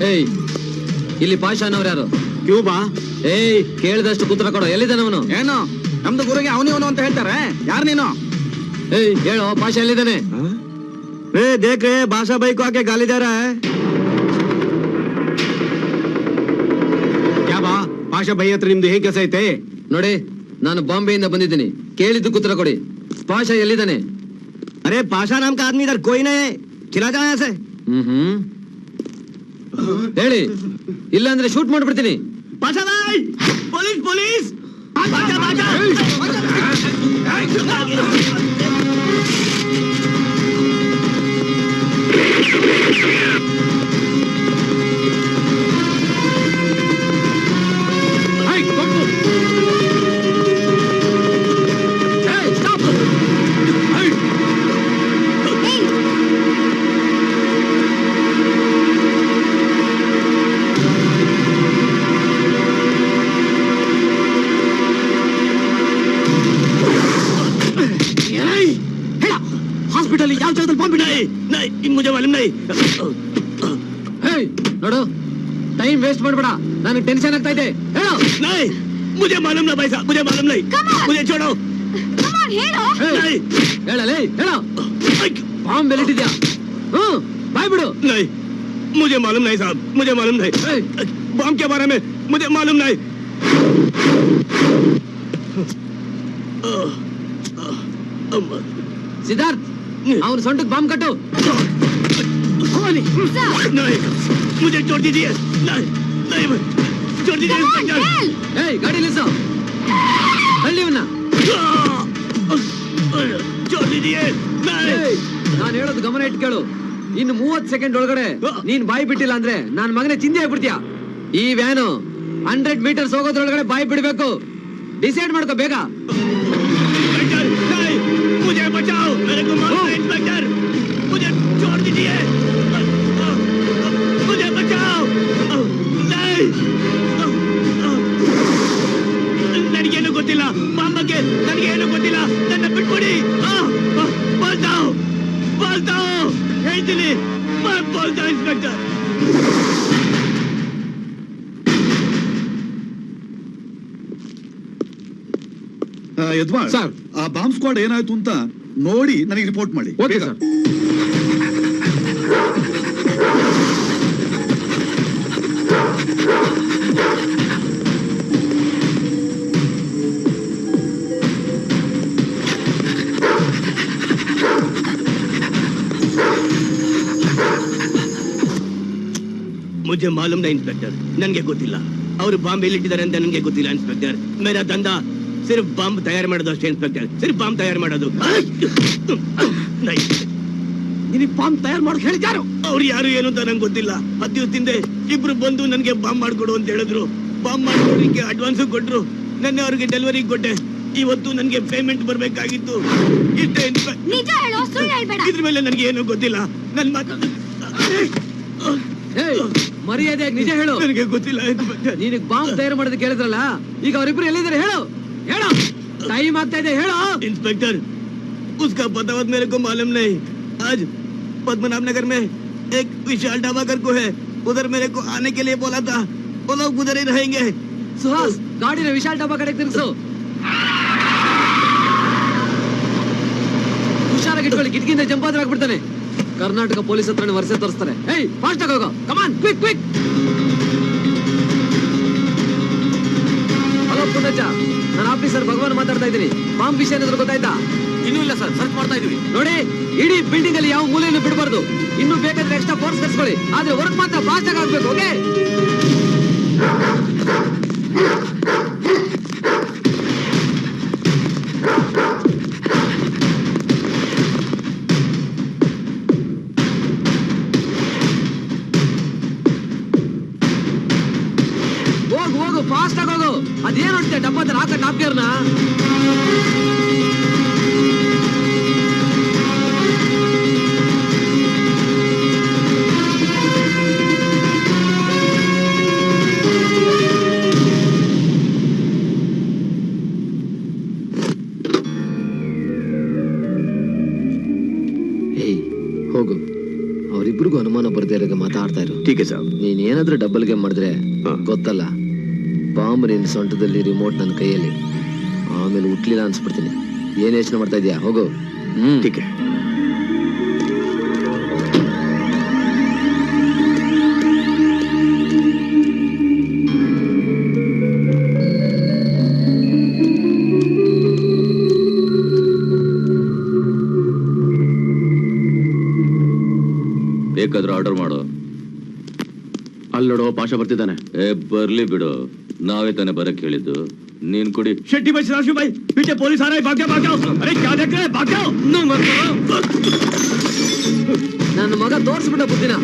ಏಯ್ ಇಲ್ಲಿ ಪಾಷಾನವ್ರು ಯಾರು? ಕ್ಯೂಬಾ. ಏಯ್ ಕೇಳಿದಷ್ಟು ಉತ್ತರ ಕೊಡು. ಎಲ್ಲಿದ್ದಾನೆ ಅವನು? ಏನು ನಮ್ದು ಗುರುಗೆ ಅವನು ಅಂತ ಹೇಳ್ತಾರೆ. ಯಾರು ನೀನು? ಏಯ್ ಹೇಳೋ, ಪಾಷಾ ಎಲ್ಲಿದ್ದಾನೆ? ದೇಖ್ ರೇ ಭಾಷಾ ಬೈಕು ಆಕೆ ಗಾಲಿ जा रहा है. क्या ಬಾ ಭಾಷಾ ಬೈ ಹತ್ರ ನಿಮ್ದು ಹೇಗೆ ಕೆಲಸ ಐತೆ ನೋಡಿ, ನಾನು ಬಾಂಬೆಯಿಂದ ಬಂದಿದ್ದೀನಿ. ಕೇಳಿದ್ದು ಉತ್ತರ ಕೊಡಿ. ಪಾಷಾ ಎಲ್ಲಿದ್ದಾನೆ? अरे पाशा नाम का आदमी इधर कोई नहीं है. चला जाओ यहाँ से. ಹೇಳಿ, ಇಲ್ಲ ಅಂದ್ರೆ ಶೂಟ್ ಮಾಡ್ಬಿಡ್ತೀನಿ. पाशा भाई, पुलिस पुलिस. भागा भागा. हॉस्पिटल ಯಾವ ಜಾಗದಲ್ಲಿ ಬಾಂಬ್ ಬಿಡೈ? नहीं मुझे मालूम नहीं. ಹೇಯ್ ನೋಡು, ಟೈಮ್ ವೇಸ್ಟ್ ಮಾಡಬೇಡ. ನನಗೆ ಟೆನ್ಷನ್ ಆಗ್ತಾ ಇದೆ. ಹೇಳು. नहीं मुझे मालूम ना भाई साहब, मुझे मालूम नहीं. मुझे छोड़ो. Come on, ಹೇಳು. ಹೇಳಲೇ, ಹೇಳು. ಬಾಂಬ್ ಎಲ್ಲಿಟ್ಟಿದ್ಯಾ? ಬಾಯ್ ಬಿಡು. नहीं मुझे मालूम नहीं साहब, मुझे मालूम नहीं. बम के बारे में मुझे मालूम नहीं. ಸಿದ್ಧಾರ್ಥ್, ಅವನ ಸೊಂಟಕ್ಕೆ ಬಾಂಬ್ ಕಟ್ಟು. नहीं मुझे छोड़ दीजिए. नहीं नहीं छोड़ दीजिए इंस्पेक्टर. ಏಯ್ ಗಾಡಿ ನಿಲ್ಲಿಸು. ಹಳ್ಳಿವನ್ನ छोड़ दीजिए. नहीं ನಾನು ಹೇಳೋದು ಗಮನ ಇಟ್ಟು ಕೇಳು. ಇನ್ನು 30 ಸೆಕೆಂಡ್ ಒಳಗಡೆ ನೀನ್ ಬಾಯಿ ಬಿಟ್ಟಿಲ್ಲ ಅಂದ್ರೆ ನಾನ್ ಮಗನೇ ಚಿಂದಿ ಆಗ್ಬಿಡ್ತೀಯ. ಈ ವ್ಯಾನು 100 ಮೀಟರ್ಸ್ ಹೋಗೋದ್ರೊಳಗಡೆ ಬಾಯಿ ಬಿಡ್ಬೇಕು. ಡಿಸೈಡ್ ಮಾಡ್ಕೋ ಬೇಗ. नहीं मुझे बचाओ, मेरे को मारो इंस्पेक्टर. मुझे छोड़ दीजिए. मुझे बचाओ. नहीं ನನಗೇನು ಗೊತ್ತಿಲ್ಲ. ಬಾಂಬ್ ಬಗ್ಗೆ ನನಗೇನು ಗೊತ್ತಿಲ್ಲ. ನನ್ನ ಬಿಟ್ಬಿಡಿ. बोलता हूँ ಹೇಳ್ತೀನಿ. मैं बोलता हूँ इंस्पेक्टर. ಯಜಮಾನ್ ಸರ್, ಆ ಬಾಂಬ್ ಸ್ಕ್ವಾಡ್ ಏನಾಯ್ತು ಅಂತ ನೋಡಿ ನನಗೆ ರಿಪೋರ್ಟ್ ಮಾಡಿ. Okay sir. मुझे मालूम नहीं इंस्पेक्टर. ನನಗೆ ಗೊತ್ತಿಲ್ಲ. ಅವರು ಬಾಂಬ್ ಎಲ್ಲಿಟ್ಟಿದ್ದಾರೆ ಅಂತ ನನಗೆ ಗೊತ್ತಿಲ್ಲ ಇನ್ಸ್ಪೆಕ್ಟರ್. ಮೇರಾ ದಂಧಾ ಸಿರ್ಫ್ ಬಾಂಬ್ ತಯಾರು ಮಾಡೋದು ಅಷ್ಟೇ ಇನ್ಸ್ಪೆಕ್ಟರ್. ಸಿರ್ಫ್ ಬಾಂಬ್ ತಯಾರು ಮಾಡೋದು. ನಿನಗೆ ಬಾಂಬ್ ತಯಾರು ಮಾಡೋಕೆ ಹೇಳಿದಾರು? ಅವ್ರು ಯಾರು ಏನು ಅಂತ ನಂಗೆ ಗೊತ್ತಿಲ್ಲ. 10 ದಿವಸದಿಂದ ಇಬ್ರು ಬಂದು ನನಗೆ ಬಾಂಬ್ ಮಾಡ್ಕೊಡು ಅಂತ ಹೇಳಿದ್ರು. ಬಾಂಬ್ ಮಾಡ್ಕೊಡೋಕೆ ಅಡ್ವಾನ್ಸ್ ಕೊಟ್ರು. ನೆನ್ನೆ ಅವ್ರಿಗೆ ಡೆಲಿವರಿ ಕೊಟ್ಟೆ. ಇವತ್ತು ನನಗೆ ಪೇಮೆಂಟ್ ಬರಬೇಕಾಗಿತ್ತು. ಇಷ್ಟೇ ಇನ್ಸ್ಪೆಕ್ಟರ್. ನಿಜ ಹೇಳು, ಸುಳ್ಳು ಹೇಳ್ಬೇಡ. ಇದ್ರ ಮೇಲೆ ನನಗೆ ಏನು ಗೊತ್ತಿಲ್ಲ. ನನ್ನ ಮಾತು ಮರ್ಯಾದೆಯಾಗಿ ನಿಜ ಹೇಳು. ನನಗೆ ಗೊತ್ತಿಲ್ಲ. ನೀನಿಗೆ ಬಾಂಬ್ ತಯಾರು ಮಾಡೋದು ಕೇಳಿದ್ರಲ್ಲ, ಈಗ ಅವರಿಬ್ರು ಎಲ್ಲಿದ್ದಾರೆ ಹೇಳು. ಹೇಳು, ಟೈಮ್ ಆಗ್ತಾ ಇದೆ. ಹೇಳು इंस्पेक्टर. उसका पता मेरे को मालूम नहीं. आज पद्मनाभ नगर में एक विशाल ढाबा कर को है. उधर मेरे को आने के लिए बोला था. वो लोग उधर ही रहेंगे. ಸುಹಾಸ್, ಗಾಡಿನ ವಿಶಾಲ್ ಡಬ್ಬಾ ಕಡೆ ತಿರ್ಸು. ಹುಷಾರಾಗಿ ಇಟ್ಕೊಳ್ಳಿ, ಕಿಟಕಿಯಿಂದ ಜಂಪ್ ಆದ್ರೆ ಆಗ್ಬಿಡ್ತಾನೆ. ಕರ್ನಾಟಕ ಪೊಲೀಸ್ ಹತ್ರ ವರ್ಷ ತೋರಿಸ್ತಾರೆ. ಏಯ್ ಫಾಸ್ಟ್ ಆಗಿ ಹೋಗೋ. ಕಮಾನ್, ಕ್ವಿಕ್ ಕ್ವಿಕ್. ಹಲೋ ಪುನಜ, ನಾನು ಆಫೀಸರ್ ಭಗವಾನ್ ಮಾತಾಡ್ತಾ ಇದ್ದೀನಿ. ಬಾಂಬ್ ವಿಷಯ ಏನಾದ್ರು ಗೊತ್ತಾಯ್ತಾ? ಇನ್ನೂ ಇಲ್ಲ ಸರ್, ಸರ್ಚ್ ಮಾಡ್ತಾ ಇದೀವಿ. ನೋಡಿ, ಇಡೀ ಬಿಲ್ಡಿಂಗ್ ಅಲ್ಲಿ ಯಾವ ಮೂಲೆಯನ್ನು ಬಿಡಬಾರ್ದು. ಇನ್ನು ಬೇಕಾದ್ರೆ ಎಕ್ಸ್ಟ್ರಾ ಫೋರ್ಸ್ ಕರ್ಸ್ಕೊಳ್ಳಿ. ಆದ್ರೆ ವರ್ಕ್ ಮಾತ್ರ ಫಾಸ್ಟ್ ಆಗಿ ಆಗ್ಬೇಕು. ಓಕೆ? ಹೋಗು, ಫಾಸ್ಟ್ ಆಗಿ ಹೋಗು. ಅದೇನ್ ನೋಡ್ತೀಯ ಡಬ್ಬ ಹಾಕ ನಾಪ್ಕಿಯರ್ನ. ಹೋಗು, ಅವರಿಬ್ರಿಗೂ ಅನುಮಾನ ಬರ್ದೇ ಇರೋ ಮಾತಾಡ್ತಾ ಇರು. ಟೀಕೆ ಸಾಬ್. ನೀನ್ ಏನಾದ್ರೂ ಡಬಲ್ ಗೇಮ್ ಮಾಡಿದ್ರೆ ಗೊತ್ತಲ್ಲ, ಬಾಂಬ್ ನಿನ್ ಸೊಂಟದಲ್ಲಿ, ರಿಮೋಟ್ ನನ್ನ ಕೈಯಲ್ಲಿ. ಆಮೇಲೆ ಹುಟ್ಲಿಲ್ಲ ಅನ್ಸ್ಬಿಡ್ತೀನಿ. ಏನ್ ಯೋಚನೆ ಮಾಡ್ತಾ ಇದೀಯಾ? ಹೋಗು. ಟೀಕೆ. ಬೇಕಾದ್ರೂ ಆರ್ಡರ್ ಮಾಡು. ಅಲ್ಲಿ ನೋಡು, ಪಾಷ ಬರ್ತಿದ್ದಾನೆ. ಬರ್ಲಿ ಬಿಡು, ನಾವೇ ತಾನೇ ಬರಕ್ ಹೇಳಿದ್ದು. ನೀನ್ ಕುಡಿ. शेट्टी भाई, शराफी भाई, पीछे पुलिस आ रहा है, भाग जाओ। अरे क्या देख रहे हैं, भाग जाओ। ನನ್ನ ಮಗ ತೋರ್ಸ್ಬಿಟ್ಟ ಬುದ್ಧಿನ.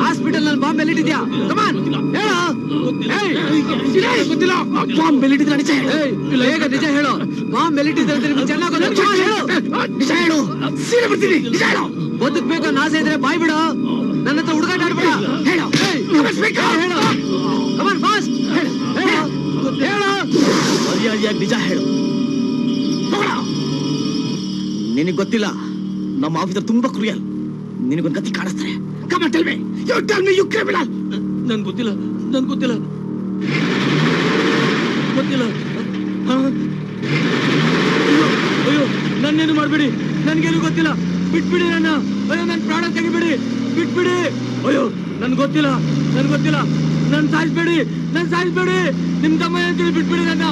ಹಾಸ್ಪಿಟಲ್ ನಲ್ಲಿ ಬಾಂಬ್ ಎಲ್ಲಿಟ್ಟಿದ್ಯಾ? ಕಮಾನ್ ಹೇಳು. ಗೊತ್ತಿಲ್ಲ, ಬಾಂಬ್ ಎಲ್ಲಿಟ್ಟಿದ್ರೆ ನಿಜ ಹೇಳು. ಬೇಗ ನಿಜ ಹೇಳು. ಬಾಂಬ್ ಎಲ್ಲಿಟ್ಟಿದ್ರೆ ನಿಮ್ಗೆ ಚೆನ್ನಾಗಿ ನಿಜ ಹೇಳು, ಸೀರೆ ಬರ್ತೀನಿ, ನಿಜ ಹೇಳು. ಬದುಕ್ಬೇಕು ನಾಸೆ ಇದ್ರೆ ಬಾಯ್ ಬಿಡು. ನನ್ನ ಹತ್ರ ಹುಡುಗಾಟ ಆಡ್ಬೇಡ. ಹೇಳು, ಹೇಳು. ಕಮಾನ್ ಫಾಸ್ಟ್ ಹೇಳು. ಮರ್ಯಾದೆಯಾಗಿ ನಿಜ ಹೇಳು. ನಿನಗೆ ಗೊತ್ತಿಲ್ಲ, ನಮ್ಮ ಆಫೀಸರ್ ತುಂಬಾ ಕ್ರೂಯಲ್. ನಿನಗೊಂದು ಗತಿ ಕಾಣಿಸ್ತಾರೆ. Come on, tell me. You tell me, you criminal. ನನ್ ಗೊತ್ತಿಲ್ಲ. ಗೊತ್ತಿಲ್ಲ. ಅಯ್ಯೋ, ನನ್ನೇನು ಮಾಡ್ಬೇಡಿ. ನನ್ಗೇನು ಗೊತ್ತಿಲ್ಲ. ಬಿಟ್ಬಿಡಿ ನನ್ನ. ಅಯ್ಯೋ, ನನ್ ಪ್ರಾಣ ತೆಗಿಬಿಡಿ. ಬಿಟ್ಬಿಡಿ. ಅಯ್ಯೋ, ನನ್ ಗೊತ್ತಿಲ್ಲ. ನನ್ ಸಾಯಿಸ್ಬೇಡಿ. ನಿಮ್ ತಮ್ಮ ಅಂತೇಳಿ ಬಿಟ್ಬಿಡಿ ನನ್ನ.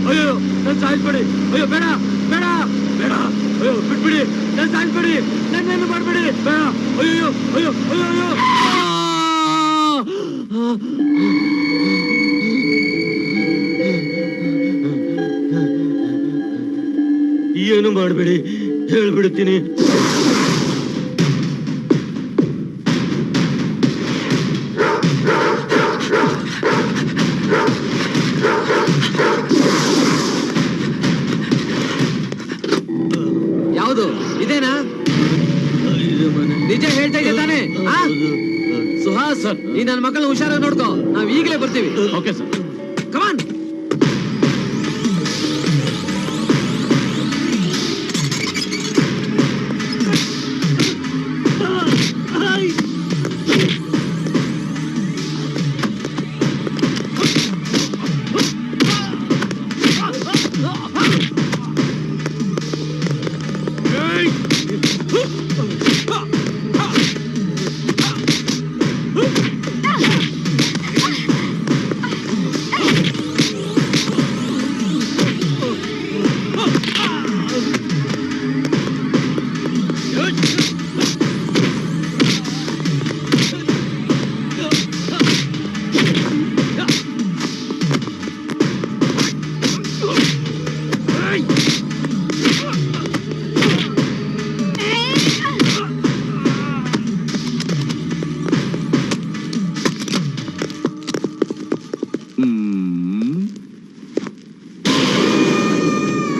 ಅಯ್ಯೋ, ನನ್ ಸಾಯಿಸ್ಬೇಡಿ. ಅಯ್ಯೋ, ಬೇಡ. ಅಯ್ಯೋ, ಬಿಟ್ಬಿಡಿ. ನನ್ ಸಾಯಿಸ್ಬೇಡಿ. ನನ್ನೇನು ಮಾಡ್ಬೇಡಿ. ಬೇಡ. ಅಯ್ಯೋ. ಏನು ಮಾಡಬೇಡಿ, ಹೇಳ್ಬಿಡ್ತೀನಿ. ಯಾವುದು ಇದೇನಾ? ನಿಜ ಹೇಳ್ತಾ ಇದ್ದೆ ತಾನೆ? ಸುಹಾಸ್, ಈ ನನ್ನ ಮಕ್ಕಳನ್ನ ಹುಷಾರಾಗಿ ನೋಡ್ಕೋ. ನಾವ್ ಈಗಲೇ ಬರ್ತೀವಿ. Okay sir. ಕಮಾನ್.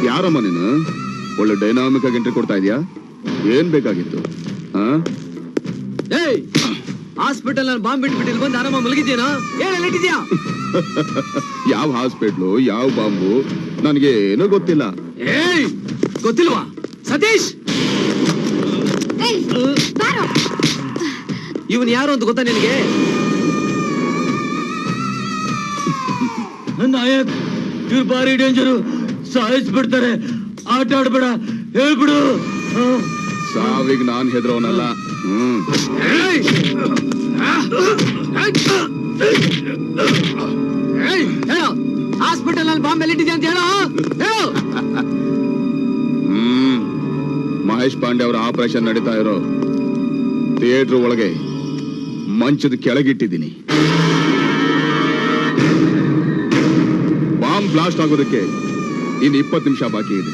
ಯಾರಮ್ಮ ನೀನು ಒಳ್ಳೆ ಡೈನಾಮಿಕ್ ಆಗಿ ಎಂಟ್ರಿ ಕೊಡ್ತಾ ಇದೀಯಾ? ಏನ್ ಬೇಕಾಗಿತ್ತು? ಏಯ್ ಹಾಸ್ಪಿಟಲ್ ನಲ್ಲಿ ಬಾಂಬ್ ಬಿಟ್ಬಿಟ್ಟು ಇಲ್ಲಿ ಬಂದು ಆರಾಮ ಮಲಗಿದ್ಯೇನೋ? ಹೇಳಿಟ್ಟಿದ್ಯಾ? ಯಾವ ಹಾಸ್ಪಿಟ್ಲು, ಯಾವ ಬಾಂಬು ನನಗೆ ಏನೂ ಗೊತ್ತಿಲ್ಲ. ಏಯ್ ಗೊತ್ತಿಲ್ವಾ? ಸತೀಶ್ ಏಯ್ ಬಾರೋ. ಇವನ್ ಯಾರು ಅಂತ ಗೊತ್ತಾ ನಿನಗೆ? ನಾಯಕ್ ಇವ್ರು ಬಾರಿ ಡೇಂಜರು, ಸಾಯಿಸ್ಬಿಡ್ತಾರೆ. ಆಟ ಆಡ್ಬೇಡ, ಹೇಳ್ಬಿಡು. ಸಾವಿಗೆ ನಾನ್ ಹೆದರೋನಲ್ಲ. ಹಾಸ್ಪಿಟಲ್ ನಲ್ಲಿ ಬಾಂಬ್ ಎಲ್ಲಿಟ್ಟಿದ್ಯಾ ಅಂತ ಹೇಳೋ. ಮಹೇಶ್ ಪಾಂಡೆ ಅವರ ಆಪರೇಷನ್ ನಡೀತಾ ಇರೋ ಥಿಯೇಟರ್ ಒಳಗೆ ಮಂಚದ ಕೆಳಗಿಟ್ಟಿದ್ದೀನಿ. ಬಾಂಬ್ ಬ್ಲಾಸ್ಟ್ ಆಗೋದಕ್ಕೆ ಇನ್ನು 20 ನಿಮಿಷ ಬಾಕಿ ಇದೆ.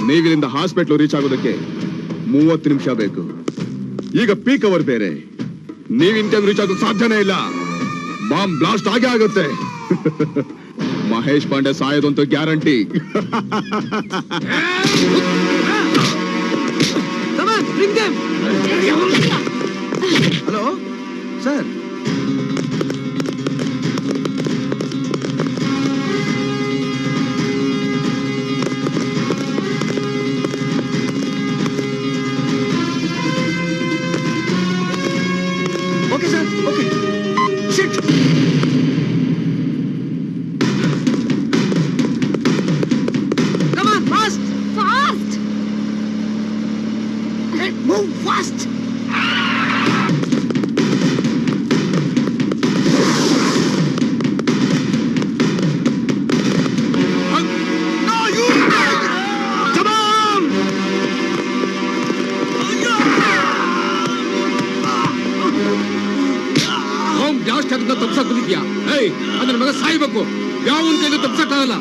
ನೀವಿಲ್ಲಿಂದ ಹಾಸ್ಪಿಟಲ್ ರೀಚ್ ಆಗೋದಕ್ಕೆ 30 ನಿಮಿಷ ಬೇಕು. ಈಗ ಪೀಕ್ ಅವರ್ ಬೇರೆ, ನೀವ್ ರೀಚ್ ಆಗೋದು ಸಾಧ್ಯನೇ ಇಲ್ಲ. ಬಾಂಬ್ ಬ್ಲಾಸ್ಟ್ ಆಗೇ ಆಗುತ್ತೆ. ಮಹೇಶ್ ಪಾಂಡೆ ಸಾಯೋದಂತೂ guarantee. Hello sir, okay sir, okay. Shit, Come on, fast! Fast! Move fast! Blast ಆಗೋದನ್ನ ತಪ್ಸಕ್ ಬಂದಿದ್ಯಾ? ಏಯ್ ಅದ್ರ ಮಗ ಸಾಯ್ಬೇಕು. ಯಾವನ್ ಕೈಲೂ ತಪ್ಸಕ್ಕಾಗಲ್ಲ.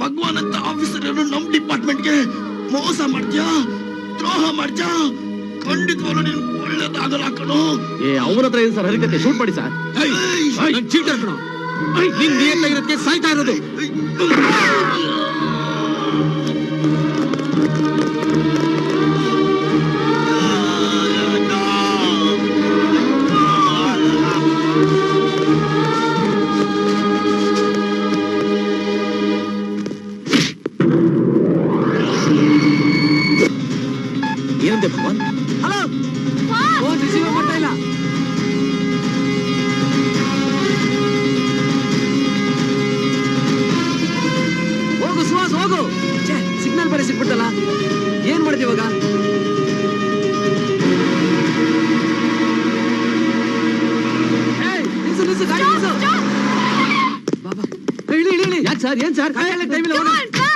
ಭಗವಾನ್ ಅಂತ ಆಫೀಸರ್ ನಮ್ ಡಿಪಾರ್ಟ್ಮೆಂಟ್ಗೆ ಮೋಸ ಮಾಡ್ತೀಯಾ, ದ್ರೋಹ ಮಾಡ್ತೀಯಾ? ಖಂಡಿತವಾಗ್ಲೂ ನೀನು ಒಳ್ಳೇದಾಗಲ್ಲ ಕಣೋ. ಅವನ ಹತ್ರ ಏನು ಸರ್ ಹರಿಕತೆ? ಶೂಟ್ ಮಾಡಿ ಸರ್. ನನ್ ಚೀಟರ್ ಕಣೋ. ನಿನ್ ನಿಯತ್ತಾಗಿರೋದಕ್ಕೆ ಸಾಯ್ತಾ ಇರೋದು. ಏನಂತೆ ಭಗವಾನ್? ಹಲೋ, ಫೋನ್ ರಿಸೀವ್ ಮಾಡ್ತಾ ಇಲ್ಲ. ಹೋಗು ಸುಹಾಸ್, ಹೋಗು. ಸಿಗ್ನಲ್ ಬೇರೆ ಸಿಕ್ಬಿಟ್ಟಲ್ಲ, ಏನ್ ಮಾಡ್ತೀವಿ ಇವಾಗ? ನಿಲ್ಸು, ಗಾಡಿ ನಿಲ್ಸು. ಬಾಬಾ, ಇಳಿ. ಯಾಕೆ ಸರ್? ಏನ್ ಸರ್? ಟೈಮ್ ಇಲ್ಲ. Come on, fast!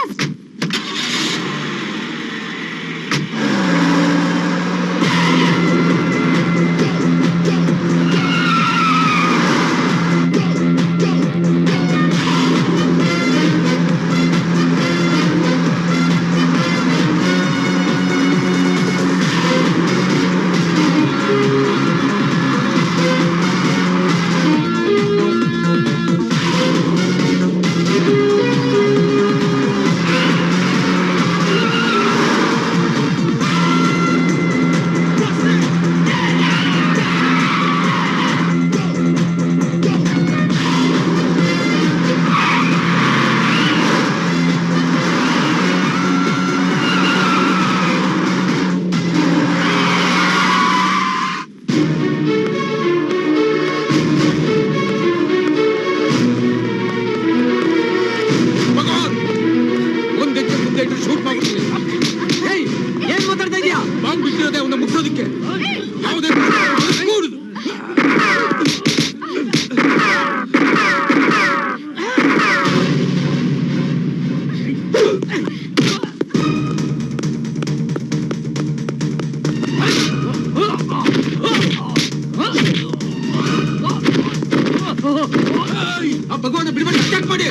Bhagwan ಬಿಡ್ಬೇಡಿ, attack ಮಾಡಿ.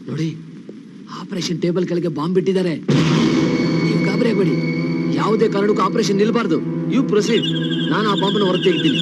ನೋಡಿ, ಆಪರೇಷನ್ ಟೇಬಲ್ ಕೆಳಗೆ ಬಾಂಬ್ ಬಿಟ್ಟಿದ್ದಾರೆ. ನೀವು ಗಾಬರಿ ಆಗಬೇಡಿ, ಯಾವುದೇ ಕಾರಣಕ್ಕೂ ಆಪರೇಷನ್ ನಿಲ್ಬಾರ್ದು. You proceed. ನಾನು ಆ ಬಾಂಬನ್ನು ಹೊರ ತೆಗಿತೀನಿ.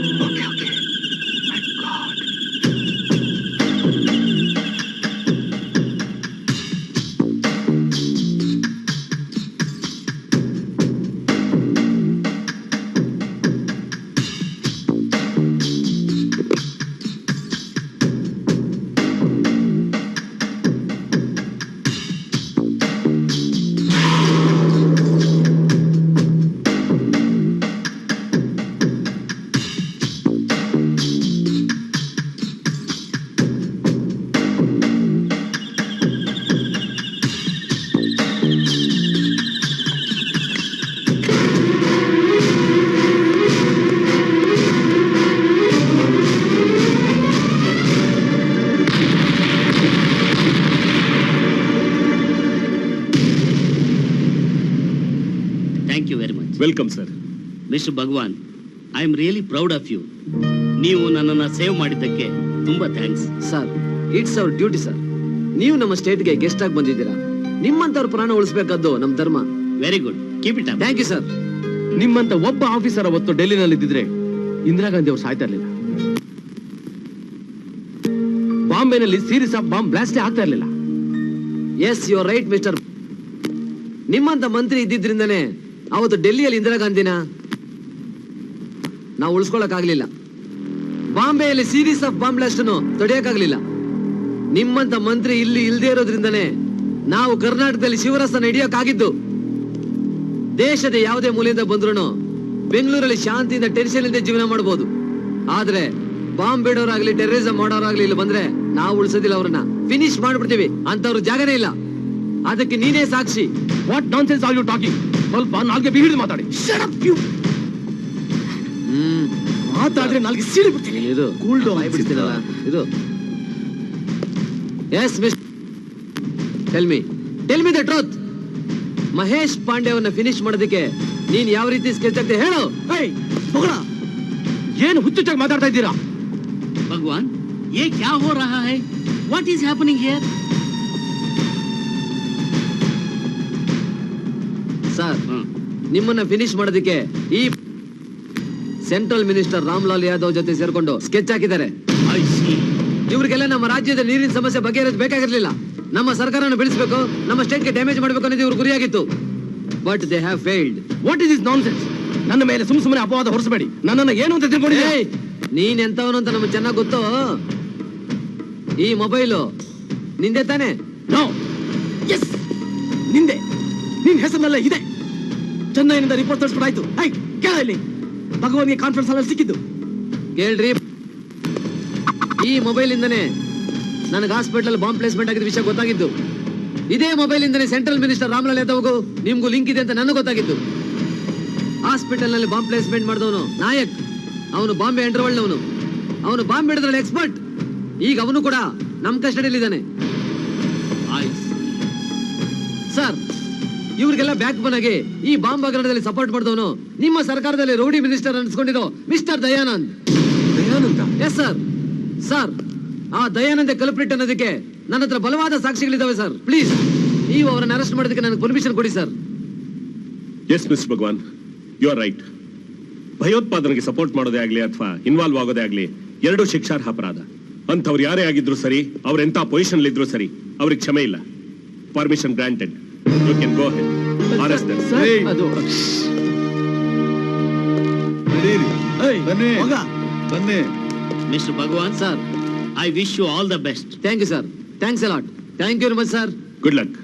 Thank you very much. Welcome sir. Mister Bhagwan, I am really proud of you. ನೀವು ನನ್ನನ್ನು ಸೇವ್ ಮಾಡಿದ್ದಕ್ಕೆ ತುಂಬಾ thanks. Sir, it's our duty sir. ನೀವು ನಮ್ಮ ಸ್ಟೇಟ್ಗೆ ಗೆಸ್ಟ್ ಆಗಿ ಬಂದಿದ್ದೀರಾ. ನಿಮ್ಮಂತವ್ರ ಪ್ರಾಣ ಉಳಿಸಬೇಕಾದ್ದು ನಮ್ಮ ಧರ್ಮ. Very good, keep it up. Thank you sir. ನಿಮ್ಮಂತ ಒಬ್ಬ ಆಫೀಸರ್ ಅವತ್ತು ಡೆಲ್ಲಿನಲ್ಲಿ ಇದ್ದಿದ್ರೆ ಇಂದಿರಾ ಗಾಂಧಿ ಅವರು ಸಾಯ್ತಾ ಇರಲಿಲ್ಲ. ಬಾಂಬೆನಲ್ಲಿ ಸೀರೀಸ್ ಆಫ್ ಬಾಂಬ್ ಬ್ಲಾಸ್ಟೇ ಆಗ್ತಾ ಇರಲಿಲ್ಲ. Yes, you are right mister. ನಿಮ್ಮಂತ ಮಂತ್ರಿ ಇದ್ದಿದ್ರಿಂದನೇ ಅವತ್ತು ಡೆಲ್ಲಿಯಲ್ಲಿ ಇಂದಿರಾ ಗಾಂಧಿನ ನಾವು ಉಳಿಸ್ಕೊಳಕ್ಕಾಗ್ಲಿಲ್ಲ. ಬಾಂಬೆಯಲ್ಲಿ ಸೀರೀಸ್ ಆಫ್ ಬಾಂಬ್ ಬ್ಲಾಸ್ಟ್ ಅನ್ನು ತಡೆಯಕ್ಕಾಗ್ಲಿಲ್ಲ. ನಿಮ್ಮಂತ ಮಂತ್ರಿ ಇಲ್ಲಿ ಇಲ್ದೇ ಇರೋದ್ರಿಂದನೇ ನಾವು ಕರ್ನಾಟಕದಲ್ಲಿ ಶಿವರಸನ ಹಿಡಿಯೋಕ್ಕಾಗಿದ್ದು. ದೇಶದ ಯಾವುದೇ ಮೂಲೆಯಿಂದ ಬಂದ್ರು ಬೆಂಗಳೂರಲ್ಲಿ ಶಾಂತಿಯಿಂದ ಟೆನ್ಷನ್ ಇಲ್ಲದೆ ಜೀವನ ಮಾಡಬಹುದು. ಆದ್ರೆ ಬಾಂಬ್ ಬೇಡೋರಾಗ್ಲಿ ಟೆರರಿಸಂ ಮಾಡೋರಾಗ್ಲಿ ಇಲ್ಲಿ ಬಂದ್ರೆ ನಾವು ಉಳಿಸೋದಿಲ್ಲ. ಅವ್ರನ್ನ ಫಿನಿಶ್ ಮಾಡ್ಬಿಡ್ತೀವಿ. ಅಂತವ್ರ ಜಾಗನೇ ಇಲ್ಲ. ಅದಕ್ಕೆ ನೀನೇ ಸಾಕ್ಷಿ. What nonsense are you talking? ಸ್ವಲ್ಪ ನಾಲ್ಗೆ ಬಿಗಿದು ಮಾತಾಡಿ. ಮಾತಾಡ್ರೆ ನಾಲ್ಗೆ ಸೀಳಿ ಬಿಡ್ತೀನಿ. ಇದು Cool down. ಬಿಡ್ತೀರಲ್ಲ ಇದು. Yes miss, tell me the truth. Mahesh Pandey ಅವನ್ನ ಫಿನಿಶ್ ಮಾಡೋದಕ್ಕೆ ನೀನ್ ಯಾವ ರೀತಿ ಸ್ಕೆಚ್ ಆಗ್ತದೆ ಹೇಳು. ಏನು ಹುಚ್ಚುಚ್ಚಾಗಿ ಮಾತಾಡ್ತಾ ಇದ್ದೀರಾ? ಭಗವಾನ್, ये क्या हो रहा है? What is happening here? Sir, ನಿಮ್ಮನ್ನ ಫಿನಿಶ್ ಮಾಡೋದಕ್ಕೆ ಈ ಸೆಂಟ್ರಲ್ ಮಿನಿಸ್ಟರ್ ರಾಮ್ಲಾಲ್ ಯಾದವ್ ಜೊತೆ ಸೇರ್ಕೊಂಡು ಸ್ಕೆಚ್ ಹಾಕಿದ್ದಾರೆ. I see. ಇವ್ರಿಗೆಲ್ಲ ನಮ್ಮ ರಾಜ್ಯದ ನೀರಿನ ಸಮಸ್ಯೆ ಬಗೆಹರಿಯೋದು ಬೇಕಾಗಿರ್ಲಿಲ್ಲ. ನಮ್ಮ ಸರ್ಕಾರನ ಬೆಳೆಸಬೇಕು, ನಮ್ಮ ಸ್ಟೇಟ್ಗೆ ಡ್ಯಾಮೇಜ್ ಮಾಡಬೇಕು ಅನ್ನೋದು ಇವ್ರ ಗುರಿಯಾಗಿತ್ತು. But they have failed. What is this nonsense? ನನ್ನ ಮೇಲೆ ಸುಮ್ಮನೆ ಅಪವಾದ ಹೊರಿಸಬೇಡಿ. ನನ್ನನ್ನು ಏನು ಅಂತ ತಿಳ್ಕೊಂಡಿದ್ದೀರಿ? ನೀನ್ ಎಂತವನು ಅಂತ ನಮ್ಗೆ ಚೆನ್ನಾಗಿ ಗೊತ್ತು. ಈ ಮೊಬೈಲು ನಿಂದೆ ತಾನೆ? ನೋ. ಎಸ್, ನಿಂದೆ. ನಿನ್ ಹೆಸರಿನಲ್ಲೇ ಇದೆ. ಚೆನ್ನೈನಿಂದ ರಿಪೋರ್ಟ್ ತರಿಸ್ಬಿಟ್ಟಾಯ್ತು. ಕೇಳ ಇಲ್ಲಿ, ಭಗವಾನ್ಗೆ ಕಾನ್ಫರೆನ್ಸ್ ಅಲ್ಲಿ ಸಿಕ್ಕಿದ್ದು. ಕೇಳ್ರಿ, ಈ ಮೊಬೈಲ್ ಇಂದನೇ ನನಗೆ ಹಾಸ್ಪಿಟಲ್ ಬಾಂಬ್ ಪ್ಲೇಸ್ಮೆಂಟ್ ಆಗಿದ್ದ ವಿಷಯ ಗೊತ್ತಾಗಿದ್ದು. ಇದೇ ಮೊಬೈಲ್ ಇಂದನೇ ಸೆಂಟ್ರಲ್ ಮಿನಿಸ್ಟರ್ ರಾಮ್ಲಾಲ್ ಯಾದವ್ಗೂ ನಿಮ್ಗೂ ಲಿಂಕ್ ಇದೆ ಅಂತ ನನಗೆ ಗೊತ್ತಾಗಿದ್ದು. ಹಾಸ್ಪಿಟಲ್ ನಲ್ಲಿ ಬಾಂಬ್ ಪ್ಲೇಸ್ಮೆಂಟ್ ಮಾಡಿದವನು ನಾಯಕ್. ಅವನು ಬಾಂಬೆ ಅಂಡರ್ವರ್ಲ್ಡ್. ಅವನು ಬಾಂಬ್ ಹಿಡಿದ್ರಲ್ಲಿ ಎಕ್ಸ್ಪರ್ಟ್. ಈಗ ಅವನು ಕೂಡ ನಮ್ ಕಸ್ಟಡಿಯಲ್ಲಿ ಇದ್ದಾನೆ. ಸರ್, ಇವ್ರಿಗೆಲ್ಲ ಬ್ಯಾಕ್ ಬೋನ್ ಆಗಿ ಈ ಬಾಂಬ್ ಹಗರಣದಲ್ಲಿ ಸಪೋರ್ಟ್ ಮಾಡಿದವನು ನಿಮ್ಮ ಸರ್ಕಾರದಲ್ಲಿ ರೌಡಿ ಮಿನಿಸ್ಟರ್ ಅನ್ಸ್ಕೊಂಡಿರೋ mister Dayanand. Dayananda yes sir. Sir, ಆ ದಯಾನಂದ ಕಲ್ಪ್ರಿಟ್ ಅನ್ನೋದಕ್ಕೆ ನನ್ನ ಹತ್ರ ಬಲವಾದ ಸಾಕ್ಷಿಗಳಿದಾವೆ ಸರ್. ಪ್ಲೀಸ್ ನೀವು ಅವರನ್ನ ಅರೆಸ್ಟ್ ಮಾಡೋದಕ್ಕೆ ನನಗೆ ಪರ್ಮಿಷನ್ ಕೊಡಿ ಸರ್. Yes mister Bhagwan, you are right. ಭಯೋತ್ಪಾದನೆಗೆ ಸಪೋರ್ಟ್ ಮಾಡೋದೇ ಆಗ್ಲಿ ಅಥವಾ ಇನ್ವಾಲ್ವ್ ಆಗೋದೇ ಆಗ್ಲಿ ಎರಡೂ ಶಿಕ್ಷಾರ್ಹ ಅಪರಾಧ. ಅಂಥವ್ರು ಯಾರೇ ಆಗಿದ್ರು ಸರಿ, ಅವ್ರೆಂತ ಪೊಸಿಷನ್ ಇದ್ರು ಸರಿ, ಅವ್ರಿಗೆ ಕ್ಷಮೆ ಇಲ್ಲ. Permission granted. You can go ahead. Arrest them. ಅದು ಬನ್ನಿ. Mister Bhagwan, sir, I wish you all the best. Thank you sir. Thanks a lot. Thank you very much sir. Good luck.